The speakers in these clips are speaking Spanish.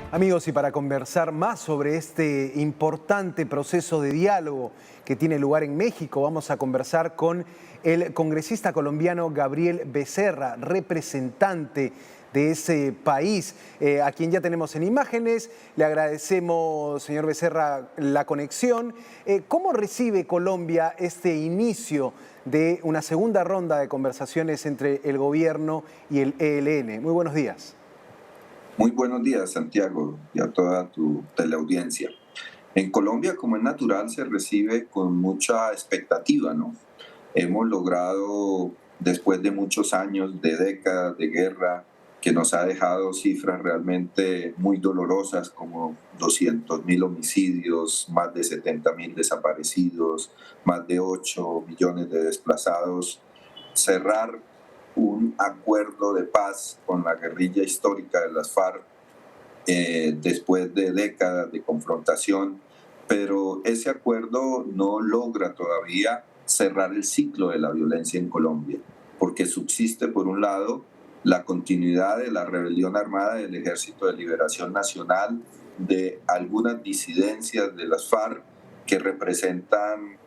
Amigos, y para conversar más sobre este importante proceso de diálogo que tiene lugar en México, vamos a conversar con el congresista colombiano Gabriel Becerra, representante de ese país, a quien ya tenemos en imágenes. Le agradecemos, señor Becerra, la conexión. ¿Cómo recibe Colombia este inicio de una segunda ronda de conversaciones entre el gobierno y el ELN? Muy buenos días. Muy buenos días, Santiago, y a toda tu teleaudiencia. En Colombia, como es natural, se recibe con mucha expectativa, ¿no? Hemos logrado, después de muchos años, de décadas de guerra, que nos ha dejado cifras realmente muy dolorosas, como 200.000 homicidios, más de 70.000 desaparecidos, más de 8 millones de desplazados, cerrar un acuerdo de paz con la guerrilla histórica de las FARC después de décadas de confrontación, pero ese acuerdo no logra todavía cerrar el ciclo de la violencia en Colombia, porque subsiste, por un lado, la continuidad de la rebelión armada del Ejército de Liberación Nacional, de algunas disidencias de las FARC que representan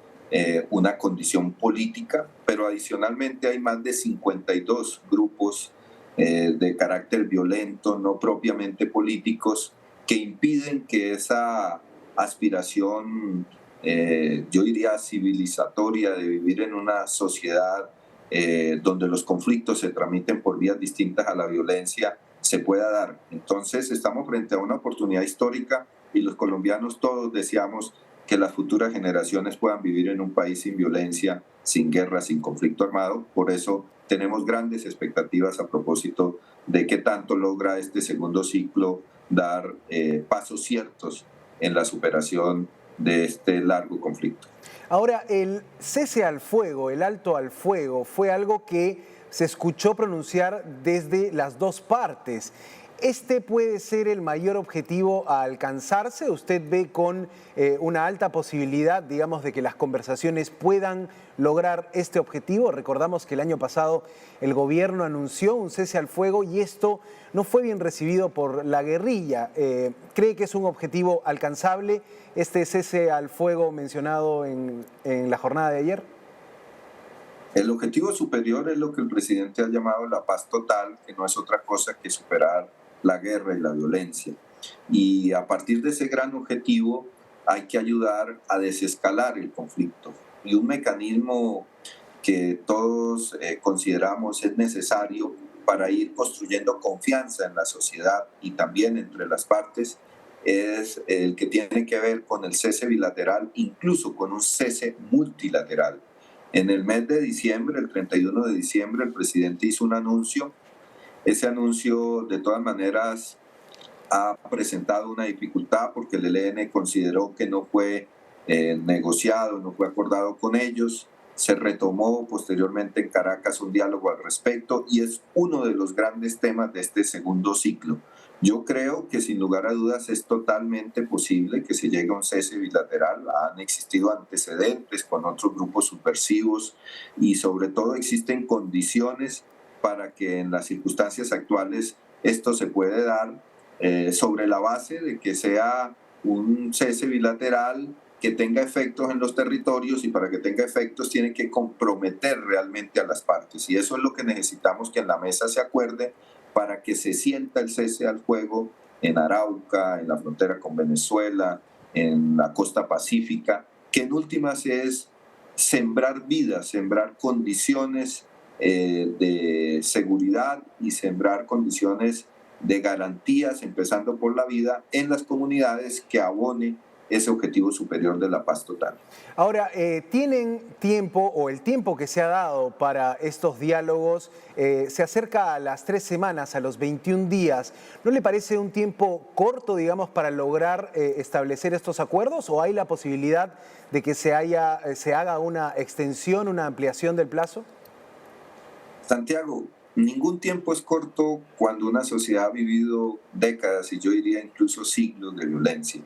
una condición política, pero adicionalmente hay más de 52 grupos de carácter violento, no propiamente políticos, que impiden que esa aspiración, yo diría civilizatoria, de vivir en una sociedad donde los conflictos se tramiten por vías distintas a la violencia, se pueda dar. Entonces estamos frente a una oportunidad histórica y los colombianos todos deseamos que las futuras generaciones puedan vivir en un país sin violencia, sin guerra, sin conflicto armado. Por eso tenemos grandes expectativas a propósito de qué tanto logra este segundo ciclo dar pasos ciertos en la superación de este largo conflicto. Ahora, el cese al fuego, el alto al fuego, fue algo que se escuchó pronunciar desde las dos partes. ¿Este puede ser el mayor objetivo a alcanzarse? ¿Usted ve con una alta posibilidad, digamos, de que las conversaciones puedan lograr este objetivo? Recordamos que el año pasado el gobierno anunció un cese al fuego y esto no fue bien recibido por la guerrilla. ¿Cree que es un objetivo alcanzable este cese al fuego mencionado en la jornada de ayer? El objetivo superior es lo que el presidente ha llamado la paz total, que no es otra cosa que superar la guerra y la violencia. Y a partir de ese gran objetivo hay que ayudar a desescalar el conflicto. Y un mecanismo que todos consideramos es necesario para ir construyendo confianza en la sociedad y también entre las partes es el que tiene que ver con el cese bilateral, incluso con un cese multilateral. En el mes de diciembre, el 31 de diciembre, el presidente hizo un anuncio. Ese anuncio, de todas maneras, ha presentado una dificultad porque el ELN consideró que no fue negociado, no fue acordado con ellos. Se retomó posteriormente en Caracas un diálogo al respecto y es uno de los grandes temas de este segundo ciclo. Yo creo que sin lugar a dudas es totalmente posible que se llegue a un cese bilateral. Han existido antecedentes con otros grupos subversivos y sobre todo existen condiciones para que en las circunstancias actuales esto se puede dar sobre la base de que sea un cese bilateral que tenga efectos en los territorios y para que tenga efectos tiene que comprometer realmente a las partes. Y eso es lo que necesitamos que en la mesa se acuerde para que se sienta el cese al fuego en Arauca, en la frontera con Venezuela, en la costa pacífica, que en últimas es sembrar vidas, sembrar condiciones de seguridad y sembrar condiciones de garantías, empezando por la vida, en las comunidades que abone ese objetivo superior de la paz total. Ahora, ¿tienen tiempo o el tiempo que se ha dado para estos diálogos se acerca a las 3 semanas, a los 21 días? ¿No le parece un tiempo corto, digamos, para lograr establecer estos acuerdos o hay la posibilidad de que se haga una extensión, una ampliación del plazo? Santiago, ningún tiempo es corto cuando una sociedad ha vivido décadas y yo diría incluso siglos de violencia.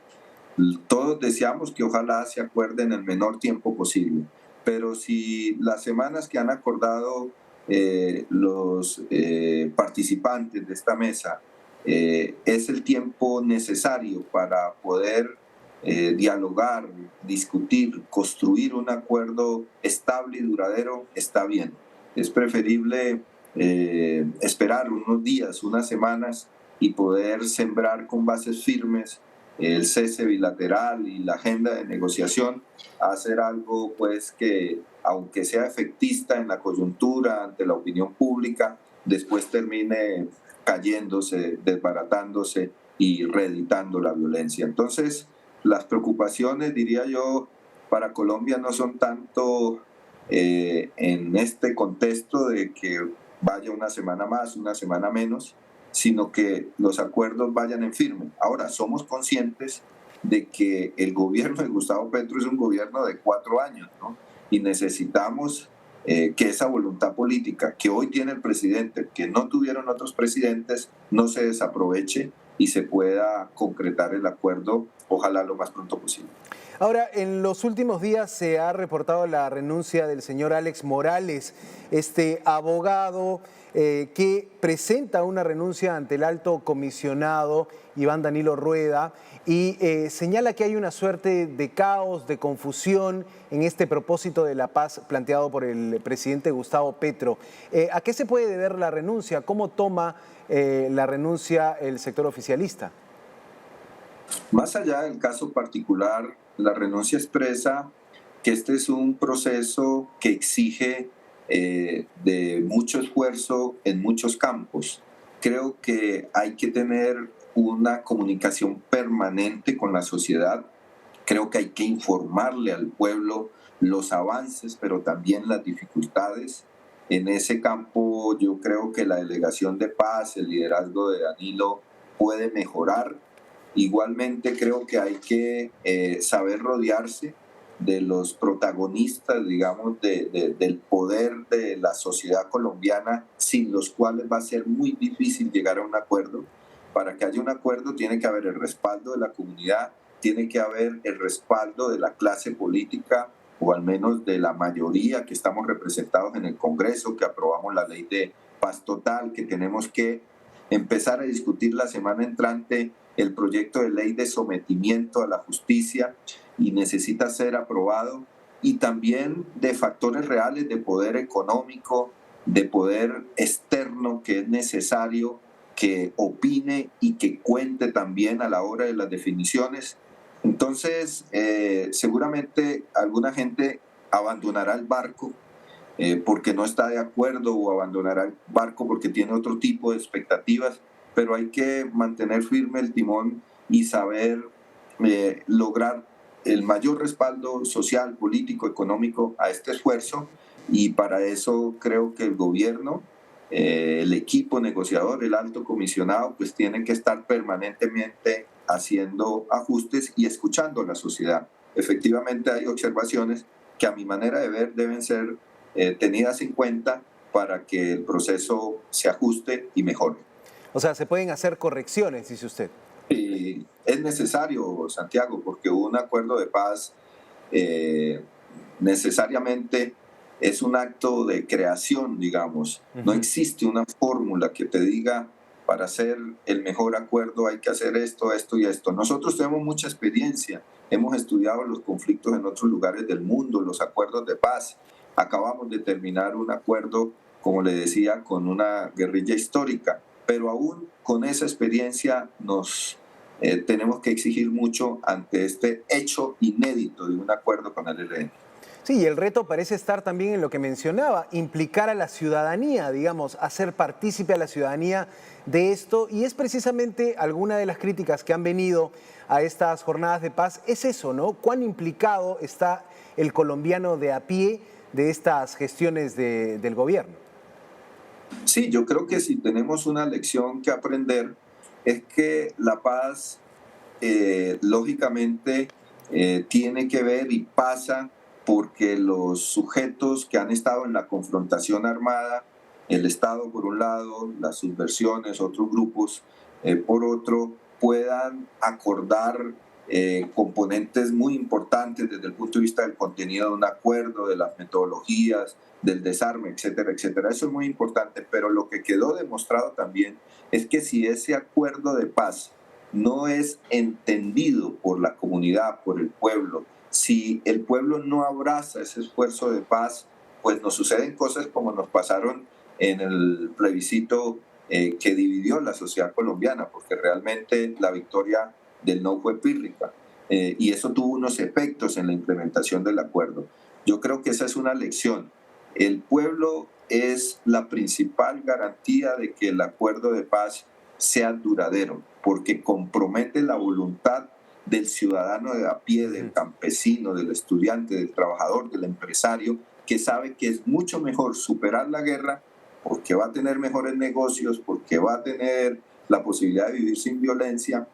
Todos deseamos que ojalá se acuerde en el menor tiempo posible, pero si las semanas que han acordado los participantes de esta mesa es el tiempo necesario para poder dialogar, discutir, construir un acuerdo estable y duradero, está bien. Es preferible esperar unos días, unas semanas y poder sembrar con bases firmes el cese bilateral y la agenda de negociación, a hacer algo pues que, aunque sea efectista en la coyuntura ante la opinión pública, después termine cayéndose, desbaratándose y reeditando la violencia. Entonces, las preocupaciones, diría yo, para Colombia no son tanto en este contexto de que vaya una semana más, una semana menos, sino que los acuerdos vayan en firme. Ahora, somos conscientes de que el gobierno de Gustavo Petro es un gobierno de 4 años, ¿no? Y necesitamos que esa voluntad política que hoy tiene el presidente, que no tuvieron otros presidentes, no se desaproveche y se pueda concretar el acuerdo, ojalá lo más pronto posible. Ahora, en los últimos días se ha reportado la renuncia del señor Alex Morales, este abogado que presenta una renuncia ante el alto comisionado Iván Danilo Rueda y señala que hay una suerte de caos, de confusión en este propósito de la paz planteado por el presidente Gustavo Petro. ¿A qué se puede deber la renuncia? ¿Cómo toma la renuncia el sector oficialista? Más allá del caso particular, la renuncia expresa que este es un proceso que exige de mucho esfuerzo en muchos campos. Creo que hay que tener una comunicación permanente con la sociedad. Creo que hay que informarle al pueblo los avances, pero también las dificultades. En ese campo yo creo que la delegación de paz, el liderazgo de Danilo puede mejorar. Igualmente creo que hay que saber rodearse de los protagonistas, digamos, del poder de la sociedad colombiana, sin los cuales va a ser muy difícil llegar a un acuerdo. Para que haya un acuerdo tiene que haber el respaldo de la comunidad, tiene que haber el respaldo de la clase política, o al menos de la mayoría que estamos representados en el Congreso, que aprobamos la ley de paz total, que tenemos que empezar a discutir la semana entrante el proyecto de ley de sometimiento a la justicia y necesita ser aprobado, y también de factores reales de poder económico, de poder externo que es necesario que opine y que cuente también a la hora de las definiciones. Entonces, seguramente alguna gente abandonará el barco porque no está de acuerdo, o abandonará el barco porque tiene otro tipo de expectativas, pero hay que mantener firme el timón y saber lograr el mayor respaldo social, político, económico a este esfuerzo, y para eso creo que el gobierno, el equipo negociador, el alto comisionado, pues tienen que estar permanentemente haciendo ajustes y escuchando a la sociedad. Efectivamente hay observaciones que a mi manera de ver deben ser tenidas en cuenta para que el proceso se ajuste y mejore. O sea, se pueden hacer correcciones, dice usted. Es necesario, Santiago, porque un acuerdo de paz necesariamente es un acto de creación, digamos. No existe una fórmula que te diga para hacer el mejor acuerdo hay que hacer esto, esto y esto. Nosotros tenemos mucha experiencia, hemos estudiado los conflictos en otros lugares del mundo, los acuerdos de paz. Acabamos de terminar un acuerdo, como le decía, con una guerrilla histórica, pero aún con esa experiencia nos tenemos que exigir mucho ante este hecho inédito de un acuerdo con el ELN. Sí, y el reto parece estar también en lo que mencionaba, implicar a la ciudadanía, digamos, hacer partícipe a la ciudadanía de esto, y es precisamente alguna de las críticas que han venido a estas jornadas de paz, es eso, ¿no? ¿Cuán implicado está el colombiano de a pie de estas gestiones del gobierno? Sí, yo creo que si tenemos una lección que aprender es que la paz, lógicamente, tiene que ver y pasa porque los sujetos que han estado en la confrontación armada, el Estado por un lado, las subversiones, otros grupos por otro, puedan acordar componentes muy importantes desde el punto de vista del contenido de un acuerdo, de las metodologías, del desarme, etcétera, etcétera. Eso es muy importante, pero lo que quedó demostrado también es que si ese acuerdo de paz no es entendido por la comunidad, por el pueblo, si el pueblo no abraza ese esfuerzo de paz, pues nos suceden cosas como nos pasaron en el plebiscito que dividió la sociedad colombiana, porque realmente la victoria del no fue pírrica, y eso tuvo unos efectos en la implementación del acuerdo. Yo creo que esa es una lección. El pueblo es la principal garantía de que el acuerdo de paz sea duradero, porque compromete la voluntad del ciudadano de a pie, del campesino, del estudiante, del trabajador, del empresario, que sabe que es mucho mejor superar la guerra porque va a tener mejores negocios, porque va a tener la posibilidad de vivir sin violencia,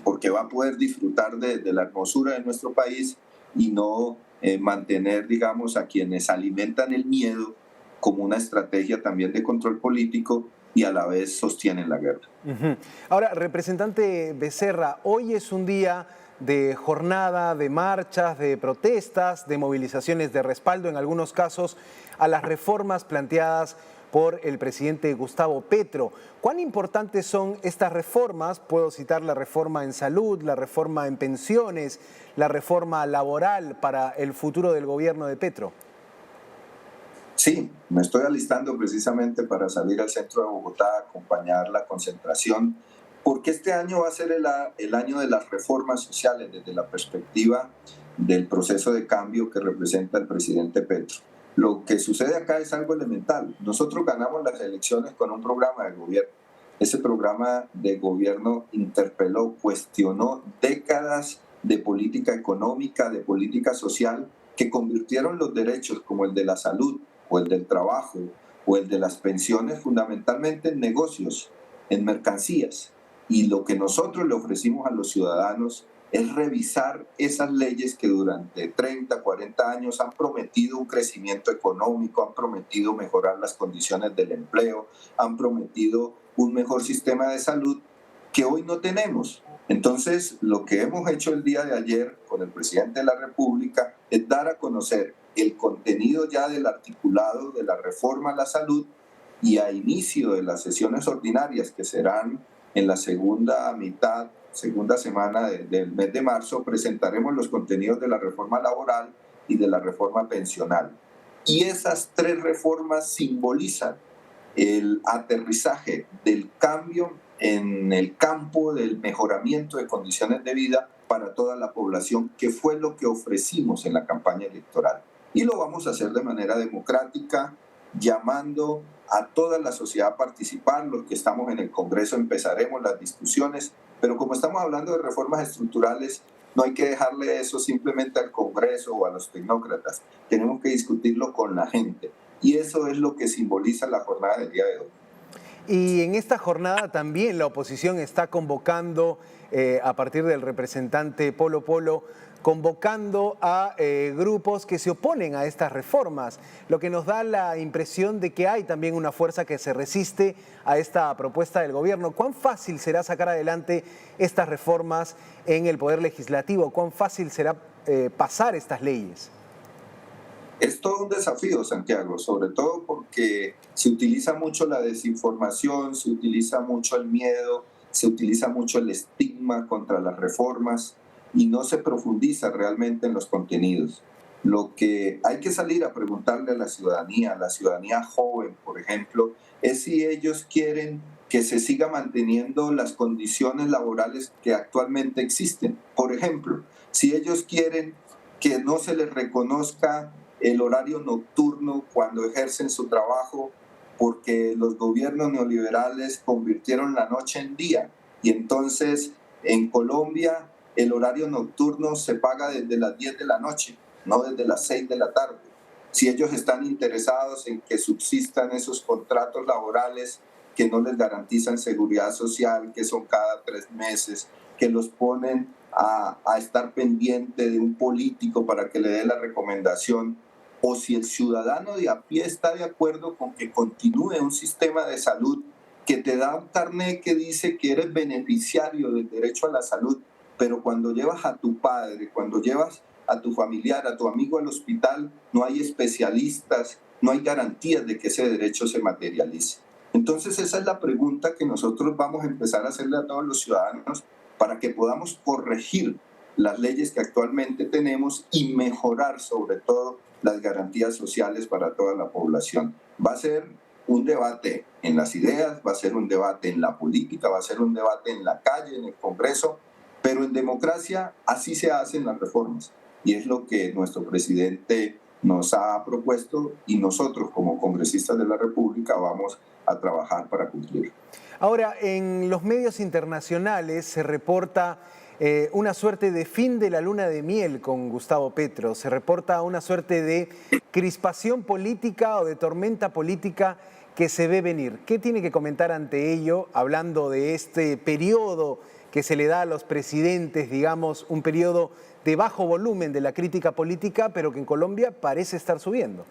porque va a poder disfrutar de la hermosura de nuestro país y no mantener, digamos, a quienes alimentan el miedo como una estrategia también de control político y a la vez sostienen la guerra. Ahora, representante Becerra, hoy es un día de jornada, de marchas, de protestas, de movilizaciones de respaldo, en algunos casos, a las reformas planteadas por el presidente Gustavo Petro. ¿Cuán importantes son estas reformas? Puedo citar la reforma en salud, la reforma en pensiones, la reforma laboral para el futuro del gobierno de Petro. Sí, me estoy alistando precisamente para salir al centro de Bogotá a acompañar la concentración, porque este año va a ser el año de las reformas sociales desde la perspectiva del proceso de cambio que representa el presidente Petro. Lo que sucede acá es algo elemental. Nosotros ganamos las elecciones con un programa de gobierno. Ese programa de gobierno interpeló, cuestionó décadas de política económica, de política social, que convirtieron los derechos como el de la salud o el del trabajo o el de las pensiones fundamentalmente en negocios, en mercancías. Y lo que nosotros le ofrecimos a los ciudadanos es revisar esas leyes que durante 30, 40 años han prometido un crecimiento económico, han prometido mejorar las condiciones del empleo, han prometido un mejor sistema de salud que hoy no tenemos. Entonces, lo que hemos hecho el día de ayer con el presidente de la República es dar a conocer el contenido ya del articulado de la reforma a la salud, y a inicio de las sesiones ordinarias que serán en la segunda semana del mes de marzo, presentaremos los contenidos de la reforma laboral y de la reforma pensional. Y esas tres reformas simbolizan el aterrizaje del cambio en el campo del mejoramiento de condiciones de vida para toda la población, que fue lo que ofrecimos en la campaña electoral. Y lo vamos a hacer de manera democrática, llamando a toda la sociedad a participar. Los que estamos en el Congreso empezaremos las discusiones, pero como estamos hablando de reformas estructurales, no hay que dejarle eso simplemente al Congreso o a los tecnócratas. Tenemos que discutirlo con la gente. Y eso es lo que simboliza la jornada del día de hoy. Y en esta jornada también la oposición está convocando, a partir del representante Polo Polo, convocando a grupos que se oponen a estas reformas, lo que nos da la impresión de que hay también una fuerza que se resiste a esta propuesta del gobierno. ¿Cuán fácil será sacar adelante estas reformas en el Poder Legislativo? ¿Cuán fácil será pasar estas leyes? Es todo un desafío, Santiago, sobre todo porque se utiliza mucho la desinformación, se utiliza mucho el miedo, se utiliza mucho el estigma contra las reformas y no se profundiza realmente en los contenidos. Lo que hay que salir a preguntarle a la ciudadanía joven, por ejemplo, es si ellos quieren que se siga manteniendo las condiciones laborales que actualmente existen. Por ejemplo, si ellos quieren que no se les reconozca el horario nocturno cuando ejercen su trabajo, porque los gobiernos neoliberales convirtieron la noche en día, y entonces en Colombia el horario nocturno se paga desde las 10 de la noche, no desde las 6 de la tarde. Si ellos están interesados en que subsistan esos contratos laborales que no les garantizan seguridad social, que son cada 3 meses, que los ponen a estar pendiente de un político para que le dé la recomendación, o si el ciudadano de a pie está de acuerdo con que continúe un sistema de salud que te da un carnet que dice que eres beneficiario del derecho a la salud pero cuando llevas a tu padre, cuando llevas a tu familiar, a tu amigo al hospital, no hay especialistas, no hay garantías de que ese derecho se materialice. Entonces esa es la pregunta que nosotros vamos a empezar a hacerle a todos los ciudadanos para que podamos corregir las leyes que actualmente tenemos y mejorar sobre todo las garantías sociales para toda la población. Va a ser un debate en las ideas, va a ser un debate en la política, va a ser un debate en la calle, en el Congreso, pero en democracia así se hacen las reformas y es lo que nuestro presidente nos ha propuesto y nosotros como congresistas de la República vamos a trabajar para cumplir. Ahora, en los medios internacionales se reporta una suerte de fin de la luna de miel con Gustavo Petro, se reporta una suerte de crispación política o de tormenta política que se ve venir. ¿Qué tiene que comentar ante ello, hablando de este periodo que se le da a los presidentes, digamos, un periodo de bajo volumen de la crítica política, pero que en Colombia parece estar subiendo?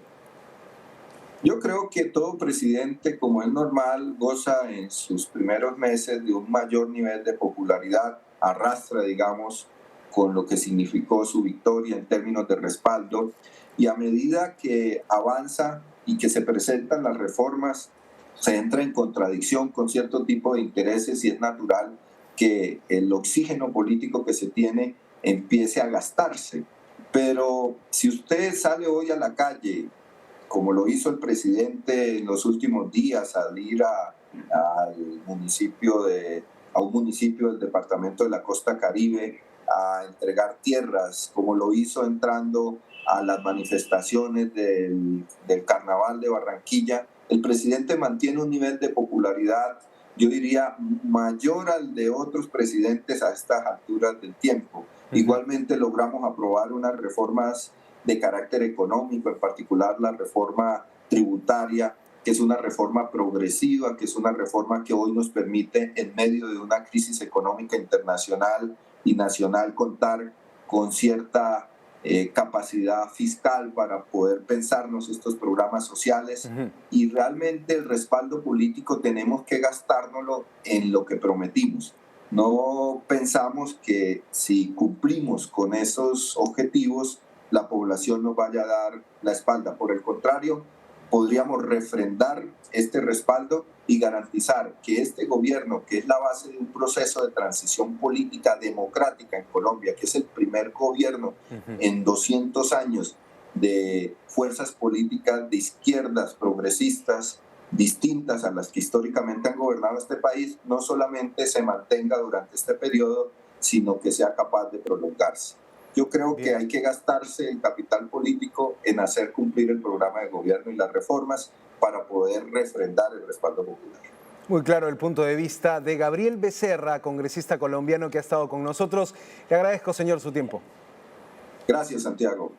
Yo creo que todo presidente, como es normal, goza en sus primeros meses de un mayor nivel de popularidad, arrastra, digamos, con lo que significó su victoria en términos de respaldo, y a medida que avanza y que se presentan las reformas, se entra en contradicción con cierto tipo de intereses y es natural que el oxígeno político que se tiene empiece a gastarse. Pero si usted sale hoy a la calle, como lo hizo el presidente en los últimos días, salir al a un municipio del departamento de la Costa Caribe a entregar tierras, como lo hizo entrando a las manifestaciones del Carnaval de Barranquilla, el presidente mantiene un nivel de popularidad, yo diría, mayor al de otros presidentes a estas alturas del tiempo. Igualmente logramos aprobar unas reformas de carácter económico, en particular la reforma tributaria, que es una reforma progresiva, que es una reforma que hoy nos permite, en medio de una crisis económica internacional y nacional, contar con cierta capacidad fiscal para poder pensarnos estos programas sociales. Y realmente el respaldo político tenemos que gastárnoslo en lo que prometimos. No pensamos que si cumplimos con esos objetivos, la población nos vaya a dar la espalda. Por el contrario, podríamos refrendar este respaldo y garantizar que este gobierno, que es la base de un proceso de transición política democrática en Colombia, que es el primer gobierno en 200 años de fuerzas políticas de izquierdas progresistas distintas a las que históricamente han gobernado este país, no solamente se mantenga durante este periodo, sino que sea capaz de prolongarse. Yo creo que hay que gastarse el capital político en hacer cumplir el programa de gobierno y las reformas para poder refrendar el respaldo popular. Muy claro el punto de vista de Gabriel Becerra, congresista colombiano que ha estado con nosotros. Le agradezco, señor, su tiempo. Gracias, Santiago.